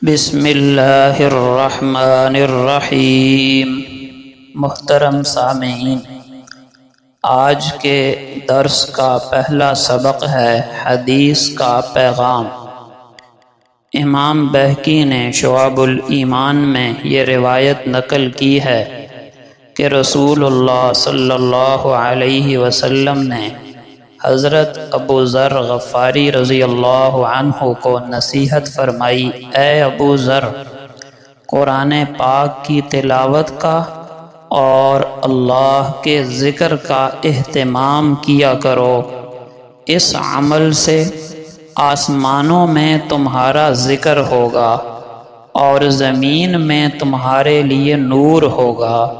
بسم اللہ الرحمن الرحیم۔ محترم سامعین، آج کے درس کا پہلا سبق ہے حدیث کا پیغام۔ امام بہقی نے شعب الایمان میں یہ روایت نقل کی ہے کہ رسول اللہ صلی اللہ علیہ وسلم نے حضرت ابو ذر غفاری رضی اللہ عنہ کو نصیحت فرمائی، اے ابو ذر، قرآن پاک کی تلاوت کا اور اللہ کے ذکر کا اہتمام کیا کرو، اس عمل سے آسمانوں میں تمہارا ذکر ہوگا اور زمین میں تمہارے لیے نور ہوگا۔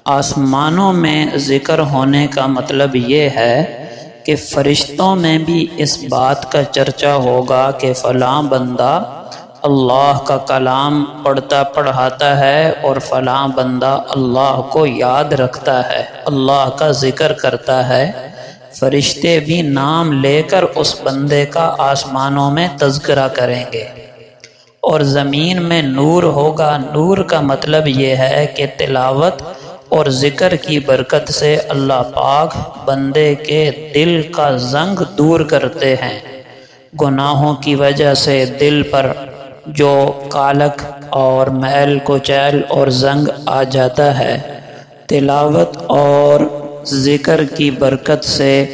آسمانوں میں ذکر ہونے کا مطلب یہ ہے کہ فرشتوں میں بھی اس بات کا چرچا ہوگا کہ فلاں بندہ اللہ کا کلام پڑھاتا ہے اور فلاں بندہ اللہ کو یاد رکھتا ہے، اللہ کا ذکر کرتا ہے۔ فرشتے بھی نام لے کر اس بندے کا آسمانوں میں تذکرہ کریں گے۔ اور زمین میں نور ہوگا۔ نور کا مطلب یہ ہے کہ تلاوت اور ذکر کی برکت سے اللہ پاک بندے کے دل کا زنگ دور کرتے ہیں۔ گناہوں کی وجہ سے دل پر جو کالک اور میل کچیل اور زنگ آ جاتا ہے، تلاوت اور ذکر کی برکت سے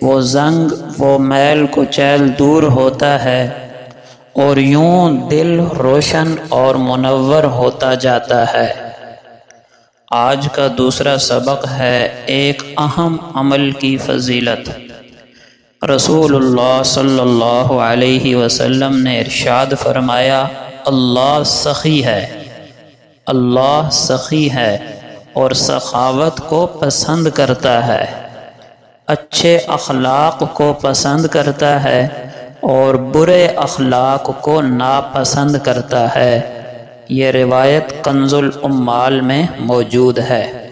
وہ زنگ، وہ میل کچیل دور ہوتا ہے اور یوں دل روشن اور منور ہوتا جاتا ہے۔ آج کا دوسرا سبق ہے ایک اہم عمل کی فضیلت۔ رسول اللہ صلی اللہ علیہ وسلم نے ارشاد فرمایا، اللہ سخی ہے، اللہ سخی ہے اور سخاوت کو پسند کرتا ہے، اچھے اخلاق کو پسند کرتا ہے اور برے اخلاق کو ناپسند کرتا ہے۔ یہ روایت کنز العمال میں موجود ہے۔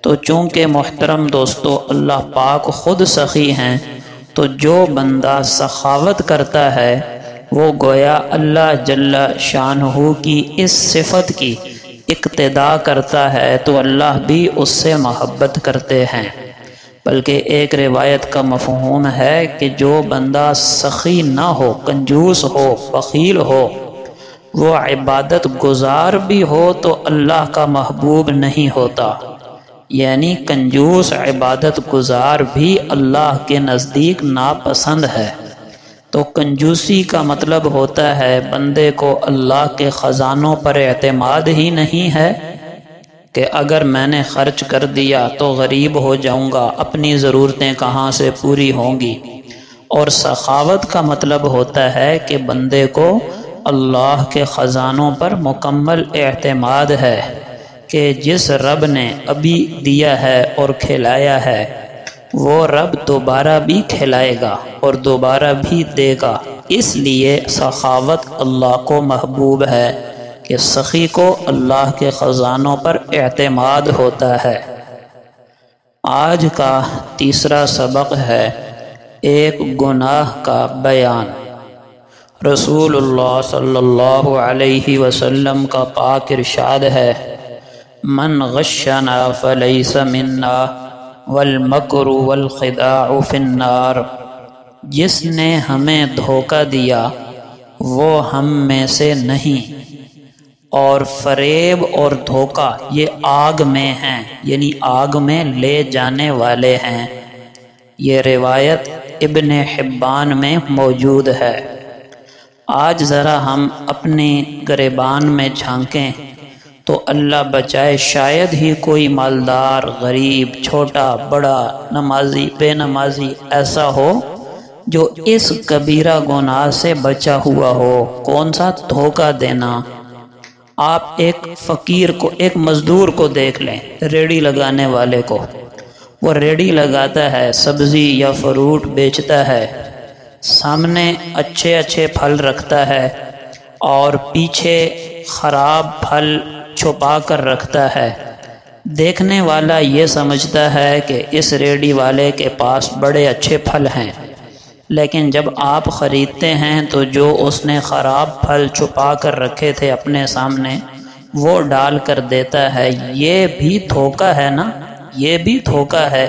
تو چونکہ محترم دوستو اللہ پاک خود سخی ہیں، تو جو بندہ سخاوت کرتا ہے وہ گویا اللہ جل شانہ کی اس صفت کی اقتداء کرتا ہے، تو اللہ بھی اس سے محبت کرتے ہیں۔ بلکہ ایک روایت کا مفہوم ہے کہ جو بندہ سخی نہ ہو، کنجوس ہو، بخیل ہو، وہ عبادت گزار بھی ہو تو اللہ کا محبوب نہیں ہوتا۔ یعنی کنجوس عبادت گزار بھی اللہ کے نزدیک ناپسند ہے۔ تو کنجوسی کا مطلب ہوتا ہے بندے کو اللہ کے خزانوں پر اعتماد ہی نہیں ہے کہ اگر میں نے خرچ کر دیا تو غریب ہو جاؤں گا، اپنی ضرورتیں کہاں سے پوری ہوں گی۔ اور سخاوت کا مطلب ہوتا ہے کہ بندے کو اللہ کے خزانوں پر مکمل اعتماد ہے کہ جس رب نے ابھی دیا ہے اور کھلایا ہے، وہ رب دوبارہ بھی کھلائے گا اور دوبارہ بھی دے گا۔ اس لیے سخاوت اللہ کو محبوب ہے کہ سخی کو اللہ کے خزانوں پر اعتماد ہوتا ہے۔ آج کا تیسرا سبق ہے ایک گناہ کا بیان۔ رسول اللہ صلی اللہ علیہ وسلم کا پاک ارشاد ہے، من غشنا فلیس منا والمکر والخداع فی النار۔ جس نے ہمیں دھوکہ دیا وہ ہم میں سے نہیں، اور فریب اور دھوکہ یہ آگ میں ہیں، یعنی آگ میں لے جانے والے ہیں۔ یہ روایت ابن حبان میں موجود ہے۔ آج ذرا ہم اپنے گریبان میں جھانکیں تو اللہ بچائے شاید ہی کوئی مالدار، غریب، چھوٹا، بڑا، نمازی، بے نمازی ایسا ہو جو اس کبیرہ گناہ سے بچا ہوا ہو۔ کون سا؟ دھوکہ دینا۔ آپ ایک فقیر کو، ایک مزدور کو دیکھ لیں، ریڑھی لگانے والے کو۔ وہ ریڑھی لگاتا ہے، سبزی یا فروٹ بیچتا ہے، سامنے اچھے اچھے پھل رکھتا ہے اور پیچھے خراب پھل چھپا کر رکھتا ہے۔ دیکھنے والا یہ سمجھتا ہے کہ اس ریڑھی والے کے پاس بڑے اچھے پھل ہیں، لیکن جب آپ خریدتے ہیں تو جو اس نے خراب پھل چھپا کر رکھے تھے اپنے سامنے وہ ڈال کر دیتا ہے، یہ بھی دھوکہ ہے نا، یہ بھی دھوکہ ہے۔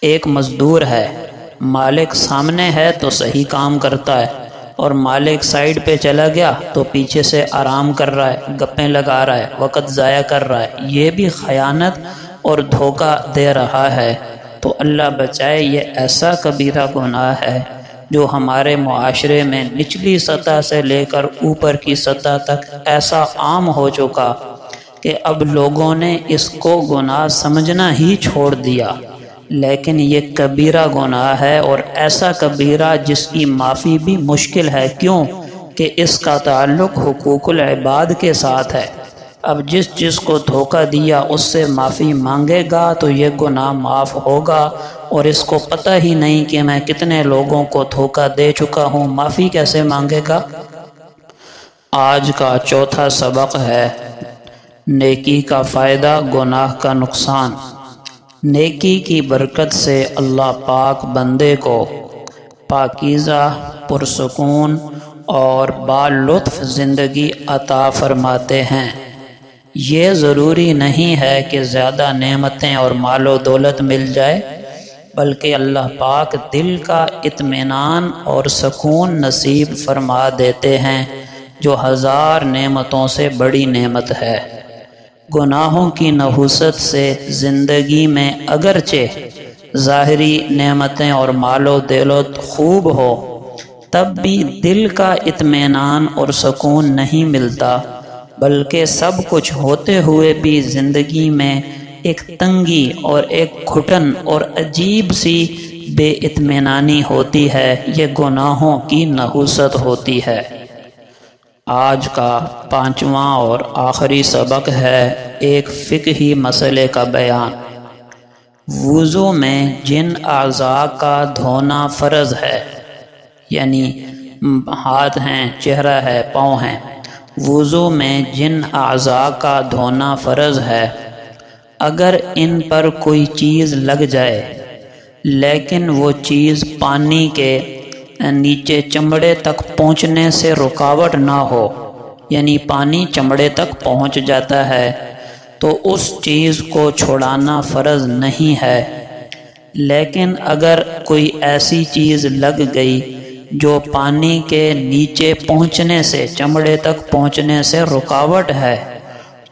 ایک مزدور ہے، مالک سامنے ہے تو صحیح کام کرتا ہے، اور مالک سائیڈ پہ چلا گیا تو پیچھے سے آرام کر رہا ہے، گپیں لگا رہا ہے، وقت ضائع کر رہا ہے، یہ بھی خیانت اور دھوکہ دے رہا ہے۔ تو اللہ بچائے، یہ ایسا کبیرہ گناہ ہے جو ہمارے معاشرے میں نچلی سطح سے لے کر اوپر کی سطح تک ایسا عام ہو چکا کہ اب لوگوں نے اس کو گناہ سمجھنا ہی چھوڑ دیا، لیکن یہ کبیرہ گناہ ہے، اور ایسا کبیرہ جس کی معافی بھی مشکل ہے۔ کیوں کہ اس کا تعلق حقوق العباد کے ساتھ ہے۔ اب جس کو دھوکہ دیا اس سے معافی مانگے گا تو یہ گناہ معاف ہوگا، اور اس کو پتہ ہی نہیں کہ میں کتنے لوگوں کو دھوکہ دے چکا ہوں، معافی کیسے مانگے گا؟ آج کا چوتھا سبق ہے نیکی کا فائدہ، گناہ کا نقصان۔ نیکی کی برکت سے اللہ پاک بندے کو پاکیزہ، پرسکون اور بالطف زندگی عطا فرماتے ہیں۔ یہ ضروری نہیں ہے کہ زیادہ نعمتیں اور مال و دولت مل جائے، بلکہ اللہ پاک دل کا اطمینان اور سکون نصیب فرما دیتے ہیں، جو 1000 نعمتوں سے بڑی نعمت ہے۔ گناہوں کی نحوست سے زندگی میں اگرچہ ظاہری نعمتیں اور مال و دولت خوب ہو، تب بھی دل کا اطمینان اور سکون نہیں ملتا، بلکہ سب کچھ ہوتے ہوئے بھی زندگی میں ایک تنگی اور ایک گھٹن اور عجیب سی بے اطمینانی ہوتی ہے۔ یہ گناہوں کی نحوست ہوتی ہے۔ آج کا 5واں اور آخری سبق ہے ایک فقہی مسئلے کا بیان۔ وضو میں جن اعضاء کا دھونا فرض ہے، یعنی ہاتھ ہیں، چہرہ ہے، پاؤں ہیں، وضو میں جن اعضاء کا دھونا فرض ہے، اگر ان پر کوئی چیز لگ جائے لیکن وہ چیز پانی کے نیچے چمڑے تک پہنچنے سے رکاوٹ نہ ہو، یعنی پانی چمڑے تک پہنچ جاتا ہے تو اس چیز کو چھڑانا فرض نہیں ہے۔ لیکن اگر کوئی ایسی چیز لگ گئی جو پانی کے نیچے پہنچنے سے، چمڑے تک پہنچنے سے رکاوٹ ہے،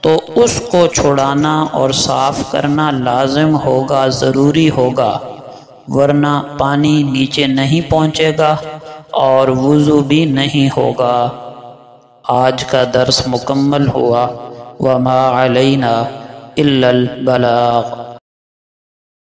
تو اس کو چھڑانا اور صاف کرنا لازم ہوگا، ضروری ہوگا، ورنہ پانی نیچے نہیں پہنچے گا اور وضو بھی نہیں ہوگا۔ آج کا درس مکمل ہوا۔ وما علینا الا البلاغ۔